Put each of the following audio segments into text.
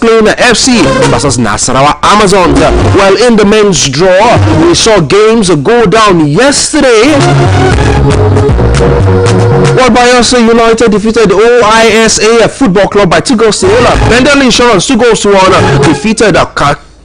Clean FC versus Nasarawa Amazon. Well, in the men's draw, we saw games go down yesterday. Well, Bayelsa United defeated OISA Football Club by 2 goals to 0. Bendel Insurance 2 goals to 1 defeated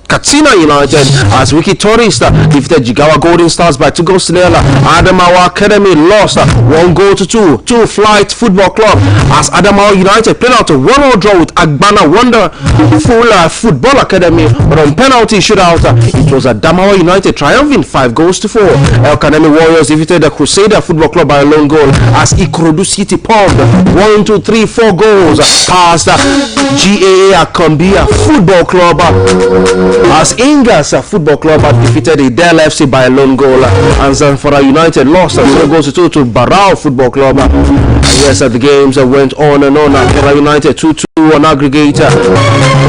Katsina United, as Wiki Tourist defeated Jigawa Golden Stars by 2 goals to 0. Adamawa Academy lost 1 goal to 2 to Flight Football Club, as Adamawa United played out a 1-1 draw with Agbana Wonderful Football Academy, but on penalty shootout it was Adamawa United triumphing 5 goals to 4. El Kanemi Warriors defeated the Crusader Football Club by a lone goal, as Ikorodu City pumped 4 goals past GAA Akombia Football Club, as Ingas Football Club had defeated Idel FC by a lone goal, and Zamfara United lost 0 goals to 2 to Barao Football Club. Yes, the games went on and on. Kera United 2-2 on aggregate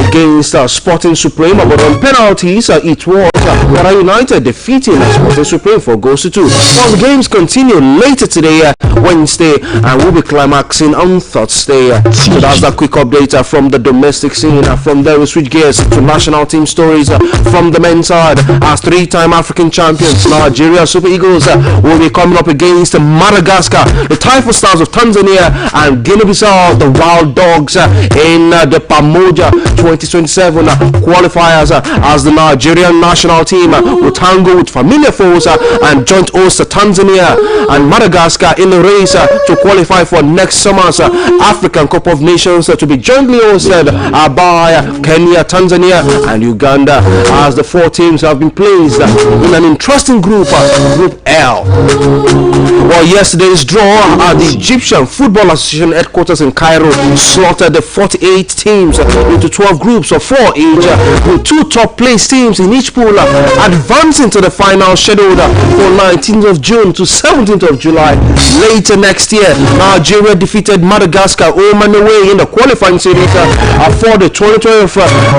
against Sporting Supreme, but on penalties it was Kera United defeating Sporting Supreme 4 goals to 2. Well, the games continue later today, Wednesday, and we'll be climaxing on Thursday. So that's the quick update from the domestic scene. From there we switch gears to national team stories from the men's side, as 3-time African champions Nigeria Super Eagles will be coming up against Madagascar, the Taifa Stars of Tanzania, and Guinea-Bissau, the Wild Dogs, in the Pamoja 2027 qualifiers, as the Nigerian national team will tangle with familiar foes and joint host Tanzania and Madagascar in the race to qualify for next summer's African Cup of Nations, to be jointly hosted by Kenya, Tanzania and Uganda, as the 4 teams have been placed in an interesting group, Group L. Well, yesterday's draw at the Egyptian Football Association headquarters in Cairo slaughtered the 48 teams into 12 groups of 4 each, with 2 top place teams in each pool advancing to the final scheduled for 19th of June to 17th of July. Later next year, Nigeria defeated Madagascar home and away in the qualifying series for the 2012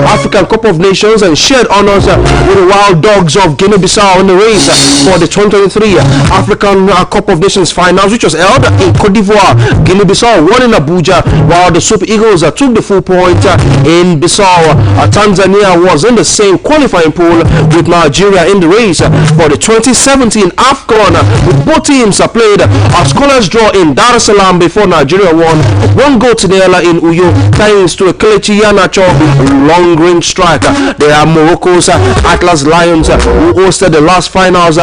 African Cup of Nations, and shared honors with the Wild Dogs of Guinea-Bissau in the race for the 2023 African Cup of Nations finals, which was held in Cote d'Ivoire. Guinea-Bissau won in Abuja, while the Super Eagles took the full point in Bissau. Tanzania was in the same qualifying pool with Nigeria in the race for the 2017 AFCON, with both teams played a scoreless draw in Dar es Salaam before Nigeria won 1 goal to 0 in Uyo thanks to a Kelechi Iheanacho long range strike. They are Morocco's Atlas Lions, who hosted the last finals.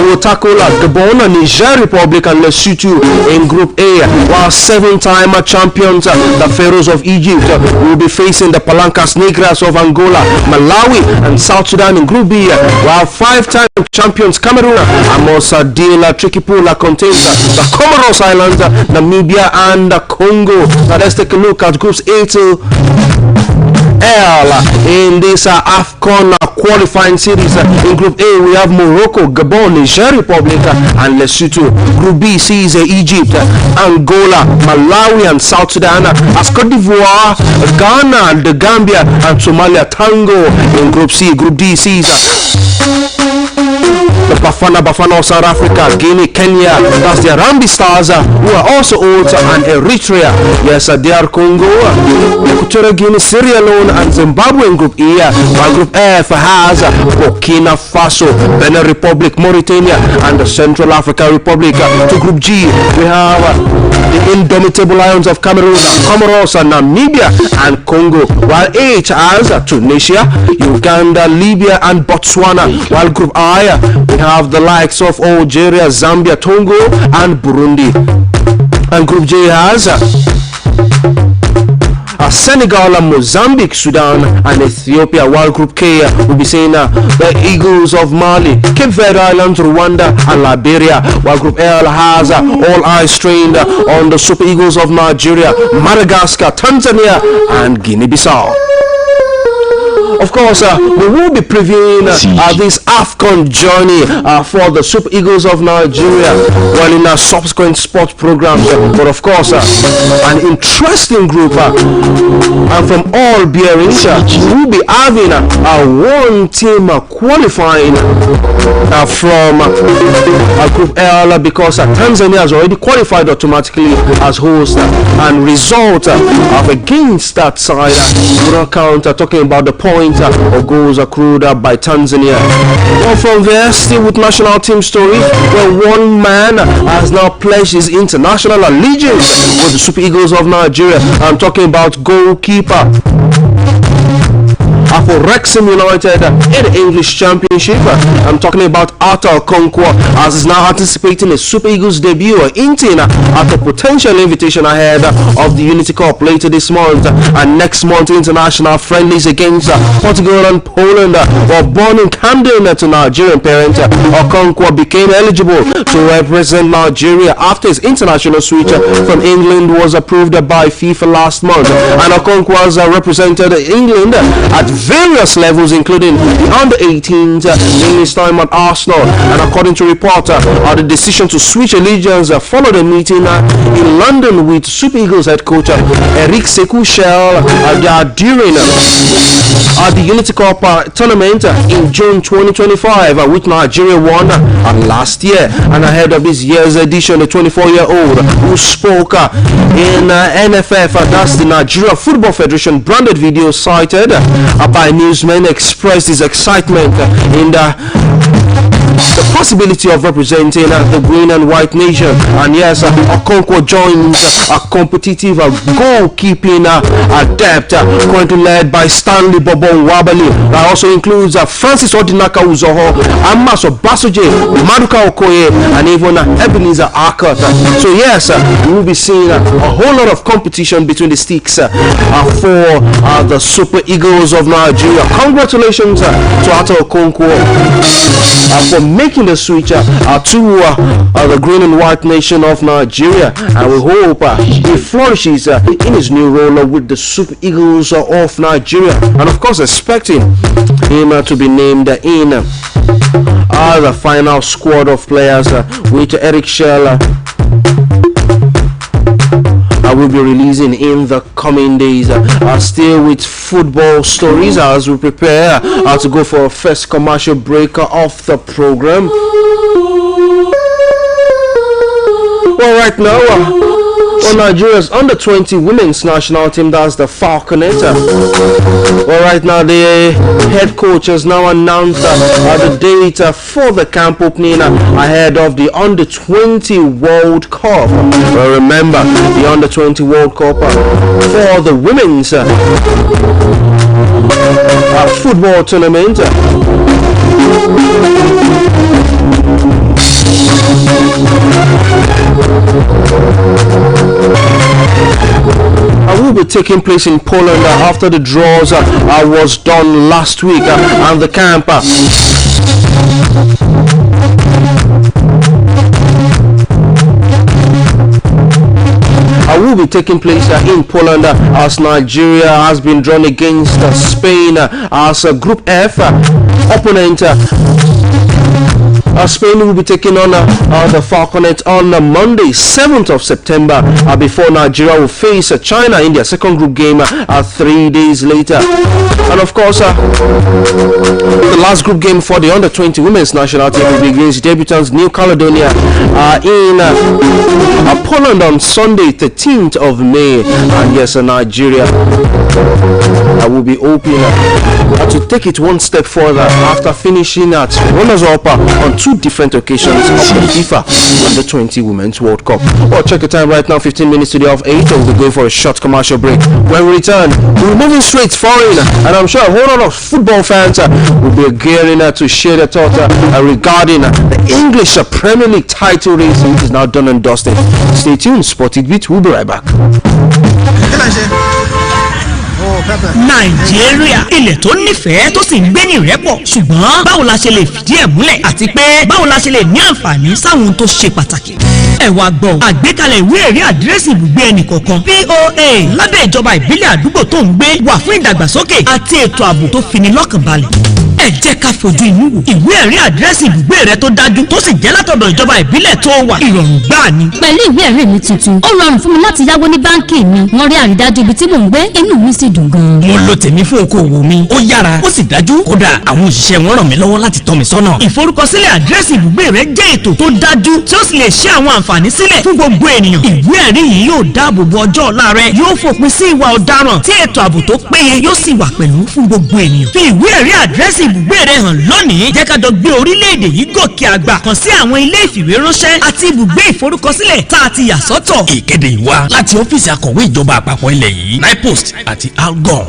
Will tackle Gabon, Niger Republic and Lesotho in Group A, while 7-time champions the Pharaohs of Egypt will be facing the Palancas Negras of Angola, Malawi and South Sudan in Group B, while 5-time champions Cameroon must deal a tricky pool that contains the Comoros Islands, Namibia and Congo. Now let's take a look at Groups A to L in this AFCON qualifying series. In Group A we have Morocco, Gabon, Niger Republic and Lesotho. Group B sees Egypt, Angola, Malawi and South Sudan, as Cote d'Ivoire, Ghana, the Gambia and Somalia tango in Group C. Group D sees the Bafana of South Africa, Guinea, Kenya, that's the Harambee Stars, who are also old, and Eritrea, yes, DR Congo, Equatorial Guinea, Sierra Leone and Zimbabwe in Group E, while Group F has Burkina Faso, Benin Republic, Mauritania and the Central African Republic. To Group G we have the Indomitable Lions of Cameroon, Comoros, Namibia and Congo, while H has Tunisia, Uganda, Libya and Botswana, while Group I we have the likes of Algeria, Zambia, Togo and Burundi, and Group J has Senegal, Mozambique, Sudan and Ethiopia, while Group K will be saying the Eagles of Mali, Cape Verde Islands, Rwanda and Liberia, while Group L has all eyes trained on the Super Eagles of Nigeria, Madagascar, Tanzania and Guinea-Bissau. of course, we will be previewing this AFCON journey for the Super Eagles of Nigeria, well, in our subsequent sports programs. But of course, an interesting group, and from all bearings, we will be having one team qualifying from Group L, because Tanzania has already qualified automatically as host, and result of against that side would not count, talking about the point or goals accrued by Tanzania. Well, from there, still with national team story, where one man has now pledged his international allegiance with the Super Eagles of Nigeria. I'm talking about goalkeeper for Wrexham United in the English Championship. I'm talking about Arthur Okonkwo, as is now anticipating a Super Eagles debut, hinting at a potential invitation ahead of the Unity Cup later this month and next month international friendlies against Portugal and Poland. While born in Camden to Nigerian parents, Okonkwo became eligible to represent Nigeria after his international switch from England was approved by FIFA last month, and Okonkwo has represented England at various levels, including the under-18s in his time at Arsenal. And according to reporter, the decision to switch allegiance followed a meeting in London with Super Eagles head coach Eric Sekushel during the Unity Cup tournament in June 2025, which Nigeria won last year. And ahead of this year's edition, the 24-year-old who spoke in NFF, that's the Nigeria Football Federation branded video cited by newsmen, expressed his excitement in the possibility of representing the green and white nation. And yes, Okonkwo joins a competitive goalkeeping adept currently led by Stanley Bobon Wabali. That also includes Francis Odinaka Uzoho, Amaso Basoje, Maduka Okoye, and even Ebenezer Akot. So yes, we will be seeing a whole lot of competition between the sticks for the Super Eagles of Nigeria. Congratulations to Arthur Okonkwo for making the switch to the green and white nation of Nigeria, and we hope he flourishes in his new role with the Super Eagles of Nigeria, and of course expecting him to be named in the final squad of players which Eric Schell will be releasing in the coming days. Still with football stories as we prepare to go for a first commercial break off the program. Well, right now, Nigeria's under-20 women's national team, that's the Falconet. Well, right now, the head coach has now announced the date for the camp opening ahead of the under-20 World Cup. Well, remember, the under-20 World Cup for the women's football tournament. Will be taking place in Poland after the draws was done last week, and the camp will be taking place in Poland as Nigeria has been drawn against Spain as Group F opponent. Spain will be taking on the Falconet on Monday, 7th of September, before Nigeria will face China in their second group game 3 days later. And of course, the last group game for the under-20 women's national team will be against debutants New Caledonia in Poland on Sunday, 13th of May. And yes, Nigeria will be hoping to take it one step further after finishing at runners-up on two different occasions of the FIFA Under-20 Women's World Cup. Well, check the time right now, 15 minutes to the half 8, and we'll be going for a short commercial break. When we return, we'll be moving straight foreign, and I'm sure a whole lot of football fans will be gearing to share their thoughts regarding the English Premier League title race, which is now done and dusted. Stay tuned, Tit Bits, we'll be right back. Nàìjíríà, ilẹ̀ tó nífẹ̀ẹ́ tó sì ń gbé ní ìrẹ́pọ̀, ṣùgbọ́n báwo la ṣe lè fìdí ẹ̀ múlẹ̀ àti pé báwo la ṣe lè ní àǹfààní sáwọn tó ṣe pàtàkì. ẹ wá gbọ́ àgbékalẹ̀ ìwé ẹ̀rí àdírẹ́sì ibùgbé ẹnì kọ̀ọ̀kan POA lábẹ́ ìjọba ìbílẹ̀ àdúgbò tó ń gbé wà fún ìdàgbàsókè àti ètò ààbò tó fini lọ́kàn balẹ̀. ẹ jẹ́ ká fojú inú wò ìwé ẹ̀rí àdírẹ́sì ibùgbé rẹ tó dájú tó sì jẹ́ látọ̀dọ̀ ìjọba ìbílẹ̀ tó wà ìrọ̀rùn gbáà ni. pẹ̀lú ìwé ẹ̀rí mi tuntun ó rọrùn fún mi láti yáwó ní báńkì mi wọ́n rí àrídájú ibi tí mò ń gbé inú mi sì dùn gan. mo lo tèmi fún okòwò mi ó yára ó sì dájú kódà àwọn òṣìṣẹ́ wọn ràn mí lọ́wọ́ láti tọ́ mi sọ́nà. ìforúkọsílẹ̀ àdírẹ́sì ibùgbé rẹ jẹ́ ètò tó dájú tí ó sì lè ṣe àwọn àǹfààní sílẹ̀ fún gbogbo ènìyàn. ìwé ẹ̀rí yìí yóò dáàbò bo ọjọ́ ọ̀la rẹ yóò fòpin sí ìwà ọ̀daràn tí ètò ààbò tó péye yóò sì wà pẹ̀lú fún gbogbo ènìyàn. fi ìwé ẹ̀rí àdírẹ́sì ibùgbé rẹ hàn lónìí jẹ́ ká jọ gbé orílẹ̀-èdè yìí gòkè àgbà kàn sí àwọn ilé ìfìwéránṣẹ́ àti ibùgbé ìforúkọsílẹ̀ tá a ti yà sọ́tọ̀. ìkéde yìí wá láti ọ́fíìsì akọ̀wé ìjọba àpapọ̀ ilẹ̀ yìí NIPOST àti ALGON.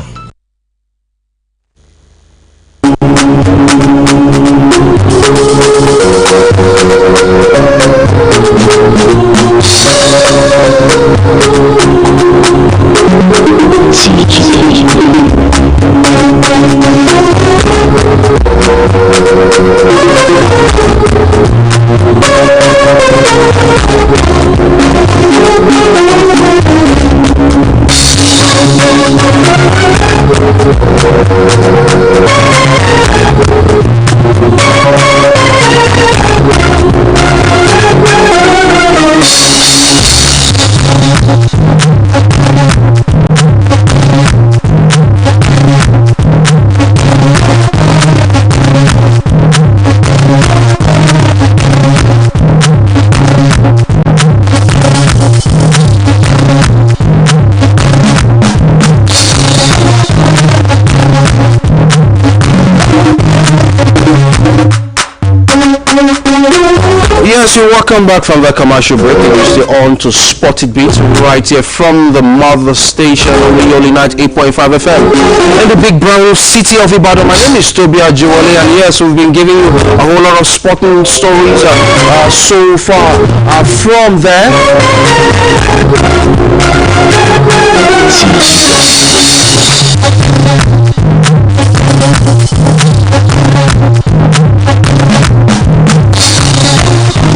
Yes, you're welcome back from the commercial break. You're still on to Tit Bits right here from the mother station, Oluyole 98.5 FM in the big brown city of Ibadan. My name is Toby Ajewole, and yes, we've been giving you a whole lot of sporting stories so far from there.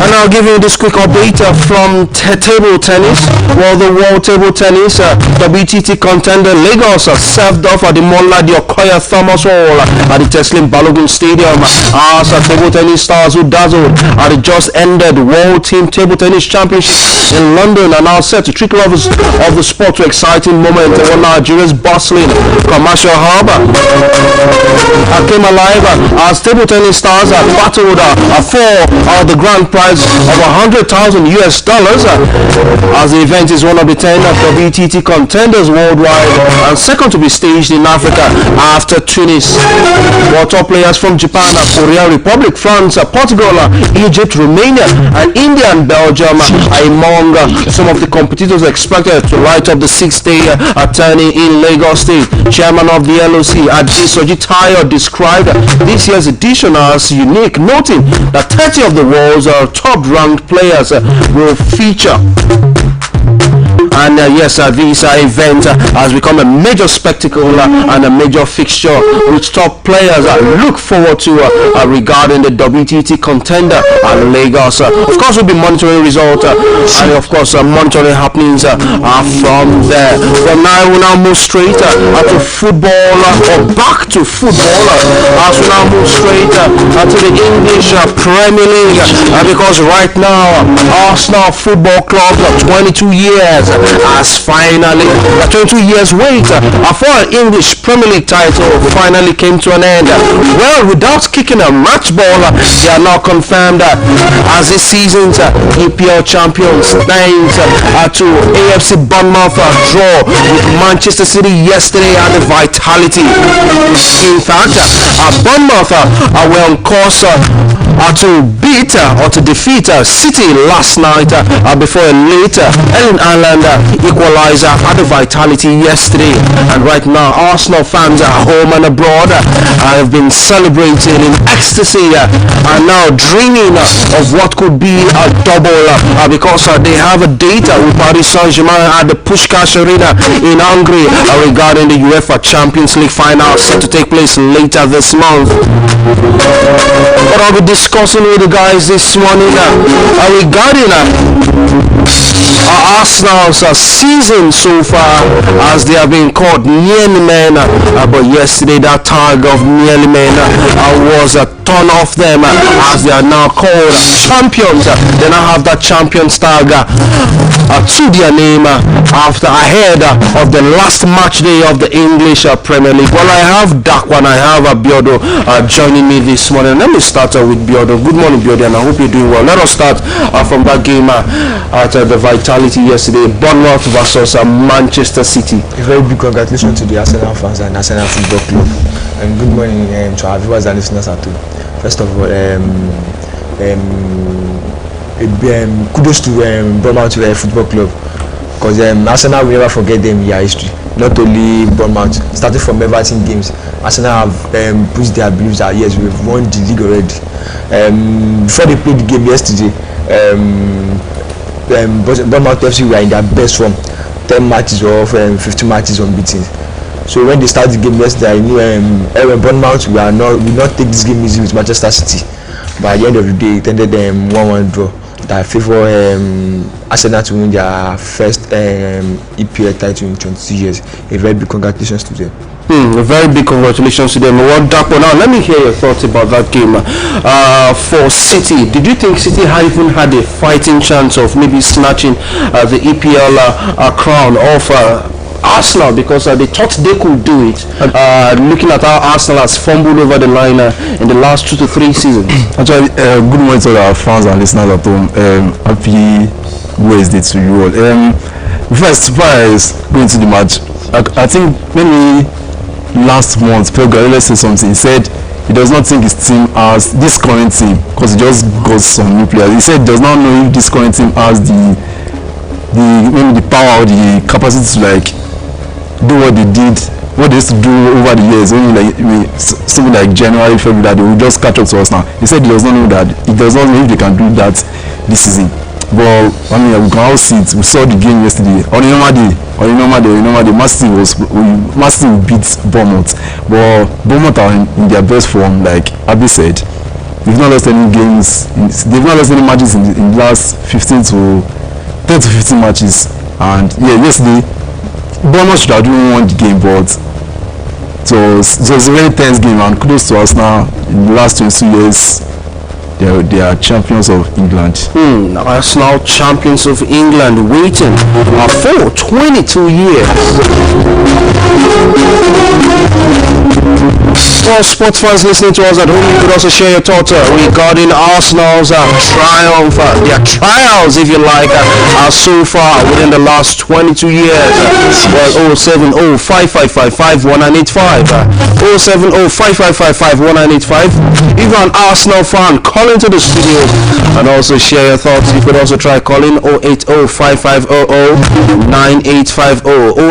And I'll give you this quick update from table tennis. Well, the World Table Tennis WTT contender Lagos served off at the Mola Okoya Thomas Hall at the Teslim Balogun Stadium as table tennis stars who dazzled at the just ended World Team Table Tennis Championship in London are now set to trickle lovers of the sport to exciting moment when Nigeria's bustling commercial hub came alive as table tennis stars battled for the grand prize of $100,000 as the event is one of the 10 WTT contenders worldwide and second to be staged in Africa after Tunis. While top players from Japan, Korea Republic, France, Portugal, Egypt, Romania and India and Belgium are among some of the competitors expected to light up the 6-day tourney in Lagos State. Chairman of the LOC, Adesoji Tayo, described this year's edition as unique, noting that 30 of the world's top-ranked players will feature. And yes, this event has become a major spectacle and a major fixture which top players look forward to regarding the WTT contender at Lagos. Of course, we'll be monitoring results and of course monitoring happenings from there. From now, we'll now move straight to football or back to football as we now move straight to the English Premier League because right now Arsenal Football Club 22 years as finally 22 years wait for an English Premier League title finally came to an end. Well, without kicking a match ball, they are now confirmed as this season's EPL champions thanks to AFC Bournemouth draw with Manchester City yesterday at the Vitality. In fact, Bournemouth were on course to beat or to defeat City last night before a late Erling Haaland equalizer at the Vitality yesterday. And right now Arsenal fans at home and abroad have been celebrating in ecstasy and now dreaming of what could be a double because they have a date with Paris Saint-Germain at the Puskás Arena in Hungary regarding the UEFA Champions League final set to take place later this month. But I'll be discussing with the guys this morning regarding Arsenal's season so far, as they have been called nearly men, but yesterday that tag of nearly men was torn off them, as they are now called champions. They now have that champions tag to their name ahead of the last match day of the English Premier League. Well, I have Dakwan, I have Biodo joining me this morning. Let me start with Biodo. Good morning, Biodo, and I hope you're doing well. Let us start from that game at the Vitality yesterday, Bournemouth versus Manchester City. A very big congratulations to the Arsenal fans and Arsenal Football Club, and good morning to our viewers and listeners at home. First of all, kudos to Bournemouth Football Club, because Arsenal will never forget them in their history. Not only Bournemouth, starting from Everton games, Arsenal have pushed their beliefs that yes, we've won the league already. Before they played the game yesterday, Bournemouth FC were in their best form, 10 matches or 15 matches unbeaten. So when they started the game yesterday, I knew Bournemouth will not take this game easy with Manchester City. But at the end of the day, it ended 1-1 draw that favor Arsenal to win their first EPL title in 22 years. A very big congratulations to them. A very big congratulations to them. Well, Dapo, now let me hear your thoughts about that game. For City, did you think City even had a fighting chance of maybe snatching the EPL crown off Arsenal, because they thought they could do it? Looking at how Arsenal has fumbled over the line in the last 2 to 3 seasons. Actually, good morning to our fans and listeners at home. Happy Wednesday to you all. Before I go into the match, I think maybe last month Pep Guardiola said something. He said he does not think his team has this current team, because he just got some new players. He said he does not know if this current team has maybe the power or the capacity to like do what they used to do over the years. Only something like January, February, that they will just catch up to us now. He said he does not know that. He does not know if they can do that this season. But I mean, we can all see it. We saw the game yesterday. On a normal day, Massive beat Bournemouth. But Bournemouth are in their best form, like Abby said. They've not lost any games. They've not lost any matches in the last 10 to 15 matches. And yeah, yesterday Bournemouth should have won the game, but so it was a very tense game. And kudos to us now. In the last 22 years, they are champions of England. Arsenal champions of England, waiting for 22 years. Well, sports fans listening to us at home, you could also share your thoughts regarding Arsenal's triumph, their trials, if you like, so far within the last 22 years. Well, 070-5555-1985, 070-5555-1985. If you're an Arsenal fan, call into the studio and also share your thoughts. You could also try calling 080-5500-9850,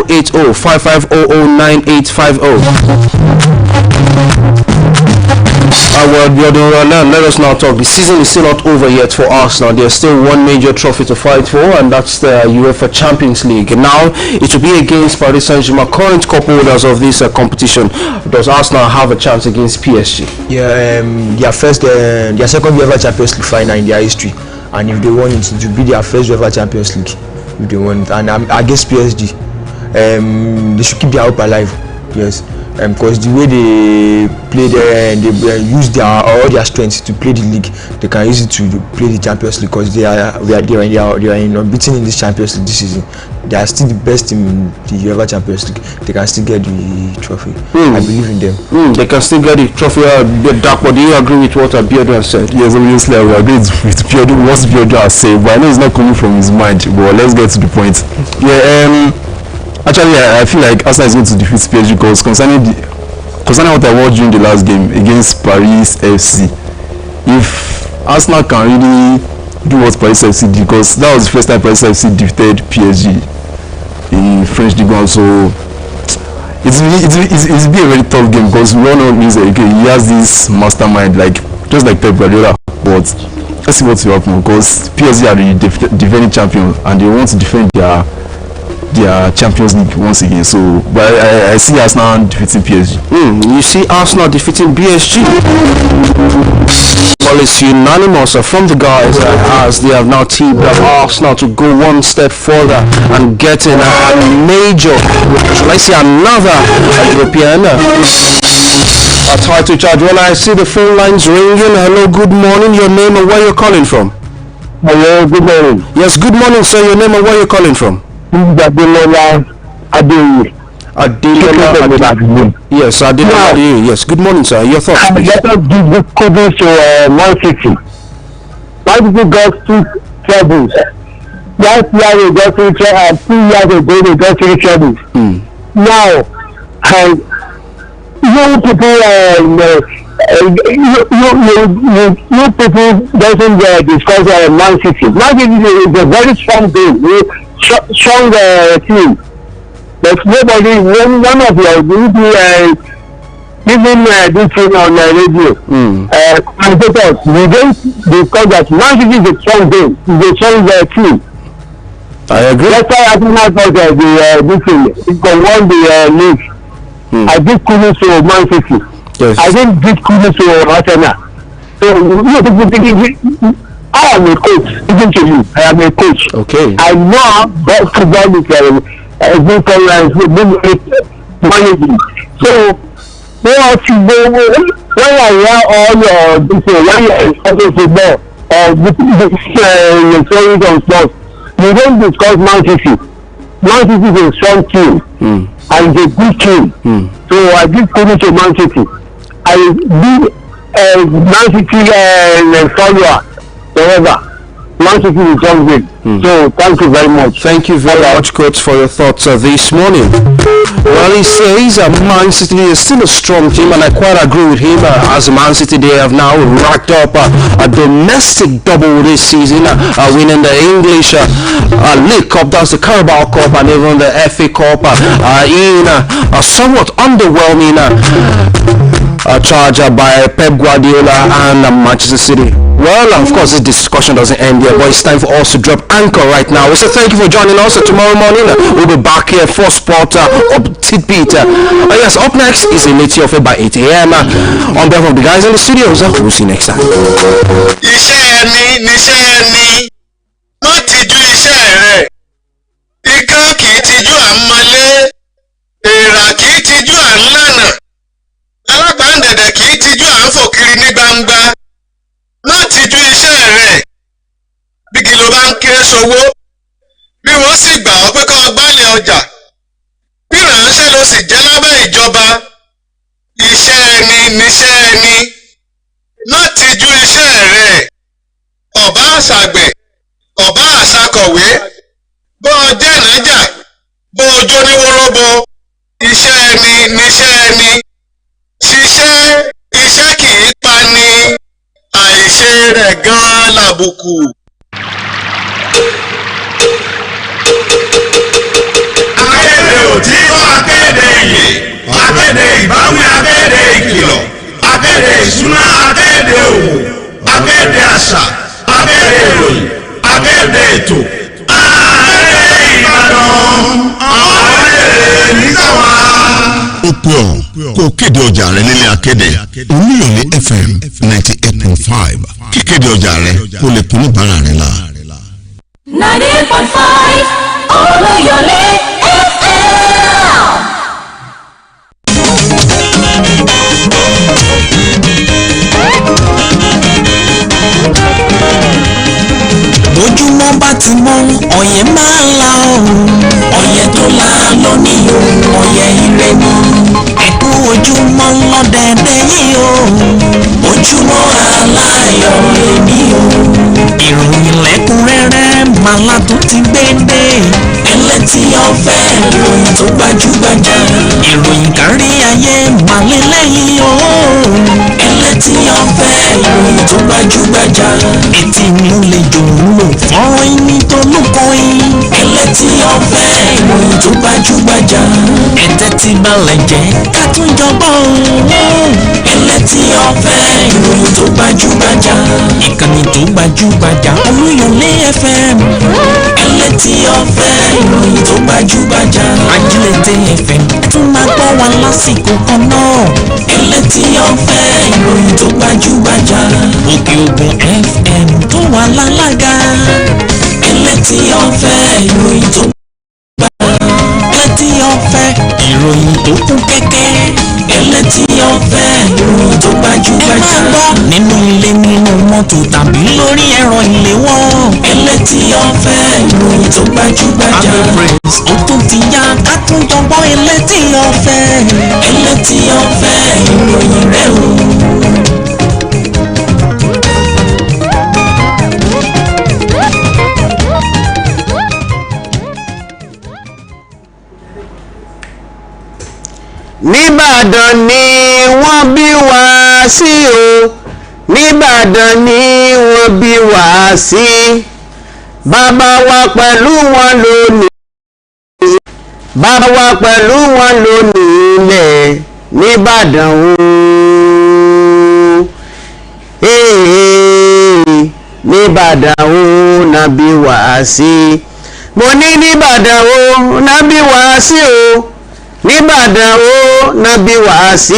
080-5500-9850. Let us now talk. The season is still not over yet for Arsenal. There's still one major trophy to fight for, and that's the UEFA Champions League. Now it will be against Paris Saint-Germain, current cup holders of this competition. Does Arsenal have a chance against PSG? Yeah, their second UEFA Champions League final in their history, and if they won it, it will be their first UEFA Champions League if they won it. And against PSG, they should keep their hope alive. Yes. Because the way they play there, and they use all their strength to play the league, they can use it to play the Champions League, because they are unbeaten in this Champions League this season. They are still the best team in the UEFA Champions League. They can still get the trophy. I believe in them. They can still get the trophy. Do you agree with what Biodo has said? Yes, obviously I will agree with Biodo, what Biodo has said, but I know it's not coming from his mind. But let's get to the point. Yeah. Actually, I feel like Arsenal is going to defeat PSG, because concerning what I watched during the last game against Paris FC, if Arsenal can really do what Paris FC did, because that was the first time Paris FC defeated PSG in French Ligue 1, so it's been a very tough game, because we all know he has this mastermind, just like Pep Guardiola. But let's see what will happen, because PSG are the defending champion, and they want to defend their Champions League once again. So, but I see Arsenal defeating PSG. You see Arsenal defeating PSG. Well, it's unanimous from the guys as they have now teamed up Arsenal to go one step further and getting a major, let's say another European title charge. When I see the phone lines ringing, hello, good morning, your name and where you're calling from? Hello, good morning. Yes, good morning, sir, your name and where you're calling from? Adelola. Yes, Adelola. Yes, good morning, sir. Your thoughts, please. Let us give this kudos to Man City. Man City got 2 trebles. Last year they got 3 trebles, 2 years ago they got 3 trebles. Now, you people, you people doesn't discuss Man City. Man City is a very strong team, strong team. But nobody, one of your people, even this thing on the radio, commentators, we don't discuss that Man City is a strong team, is a strong team. I agree. That's why I think not about this thing, it can won the league. I give kudos to Man City. Yes. I didn't give kudos to Arsenal. So, I am a coach, even to you, I am a coach. Okay. I know basketball is good managing. So, when I hear all your this, when you are talking football or the stories of sports, you don't discuss Man City. Man City is a strong team and a good team. So I give credit to Man City. I did Man City follower, whatever. Man City is strong team. So thank you very much. Thank you very much, Coach, for your thoughts this morning. Well, he says Man City is still a strong team, and I quite agree with him. As Man City, they have now racked up a domestic double this season, winning the English League Cup, that's the Carabao Cup, and even the FA Cup in a somewhat underwhelming charge by Pep Guardiola and Manchester City. Well, of course, this discussion doesn't end here, but it's time for us to drop anchor right now. We say thank you for joining us. Tomorrow morning, we'll be back here for sport up Tit Bits. Yes, up next is a native of it by 8 a.m. On behalf of the guys in the studios, we'll see you next time. Iṣẹ́ ni má tijú iṣẹ́ rẹ̀. Ikán kì í tijú àmọ́lé, èèrà kì í tijú àńlànà, alágbàndẹ̀dẹ̀ kì í tijú àńfòkiri ní gbangba. Má tijú iṣẹ́ rẹ̀. Bí kìlọ̀ bá ń kéré sowó, bí wọ́n sì gbà ọ́ pé kọ́ gbálẹ̀ ọjà. Bí ìránṣẹ́ ló sì jẹ́ lábẹ́ ìjọba. Iṣẹ́ ẹni níṣẹ́ ẹni. Má tijú iṣẹ́ rẹ̀. Ọ̀bá àṣàgbẹ̀, ọ̀bá àṣàkọ̀wé, bó ọjẹ́ ìnájà, bó ojó ní wóróbo. Iṣẹ́ ẹni níṣẹ́ ẹni. Ṣiṣẹ́, iṣẹ́ kì í pa ni. Àìṣe rẹ̀ gan-an làbùkù. Akéde òtítọ́, akéde ìyè, akéde ìbáwí, akéde ìkìlọ̀, akéde ìṣúná, akéde òwò, akéde àṣà, akéde ìròyìn, akéde ètò. Akéde Ìbàdàn, akéde nígbàwá. Ó pè ọ́ kó kéde ọjà rẹ nílé akéde Oluyole FM 98.5 kíkéde ọjà rẹ kó lè kún níbàárà rẹ la. 98.5 Oluyole FM. Bójúmọ́ bá ti mọ́ ọ̀yẹ́ máa ń la ọ̀hún. Ọ̀yẹ́ tó la lọ ní ọ̀yẹ́ ire ni. Ẹ̀kú ojúmọ́ lọ́dẹ̀ẹ̀dẹ̀ yìí o. Ojúmọ́ aláyọ̀ èmi o. Ìròyìn lẹ́kùnrẹ́rẹ́ màlá tó ti gbé dé. Ẹlẹ́tì ọ̀fẹ́ ìròyìn tó gbajúgbajà. Ìròyìn kárí ayé màlẹ́ lẹ́yìn o. Ẹlẹ́tì ọ̀fẹ́ ìròyìn tó gbajúgbajà. Etí mi ò lè jò ń lò fọ́nrán ìní tó lóko yìí. Ẹlẹ́tì ọ̀fẹ́ ìròyìn tó gbajúgbajà. Ẹ̀tẹ́ ti balẹ̀ jẹ́ ká tún jọgbọ́ o. Ẹlẹ́tì ọ̀fẹ́ ìròyìn tó gbajúgbajà. Ìkànnì tó gbajúgbajà Oluyole FM. Elétí ọ̀fẹ́ ìròyìn tó gbajúgbajà. Ajílété FM tún máa gbọ́ wa lásìkò kan náà. Elétí ọ̀fẹ́ ìròyìn tó gbajúgbajà. Òkè Ògùn FM tó wà lálága. Elétí ọ̀fẹ́ ìròyìn tó gbajúgbajà. Elétí ọ̀fẹ́ ìròyìn tó kún kẹ́kẹ́. Elétí ọ̀fẹ́ ìròyìn tó gbajúgbajà. Ẹ máa gbọ́ nínú ilé nínú mọ́tò tàbí lórí ẹ̀rọ ìléwọ́. Elétí ọ̀fẹ́ ìròyìn tó gbajúgbajà. Agbègbè ó tún ti yá ká tún jọgbọ́n Elétí ọ̀fẹ́. Elétí ọ̀fẹ́ ìròyìn rẹ̀ o. Níbàdàn ni wọ́n bí wá sí o, Níbàdàn ni wọ́n bí wá sí, bàbá wa pẹ̀lú wọn lónìí, bàbá wa pẹ̀lú wọn lónìí ilẹ̀ Níbàdàn o, Níbàdàn o náà bí wá sí, mo ní Níbàdàn o náà bí wá sí o, Níbàdàn ó nàbí wá sí,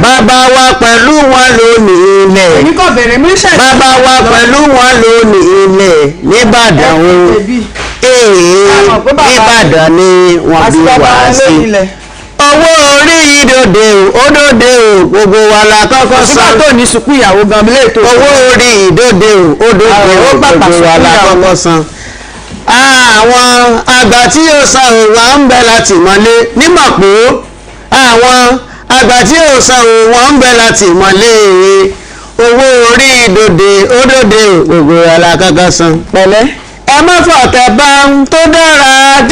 bàbá wa pẹ̀lú wọn lónìí ilẹ̀, bàbá wa pẹ̀lú wọn lónìí ilẹ̀ Níbàdàn ó, Níbàdàn ni wọ́n bí wá sí. Owó orí ìdòdè ó dòdè o, gbogbo wa la kọ́kọ́ san. Òsínbà tó ní sùkú ìyàwó gan lè tó. Owó orí ìdòdè ó dòdè o, gbogbo wa la kọ́kọ́ san. Àwọn àgbà tí yóò san òwò ń bẹ láti mọ́lé nímọ̀pó, àwọn àgbà tí yóò san òwò ń bẹ láti mọ́lé, owó orí ìdòdè ó dòdè gbogbo alákàkà san. Pẹ̀lẹ́ ẹ má fọ̀tẹ̀ bá ń tó dára dé.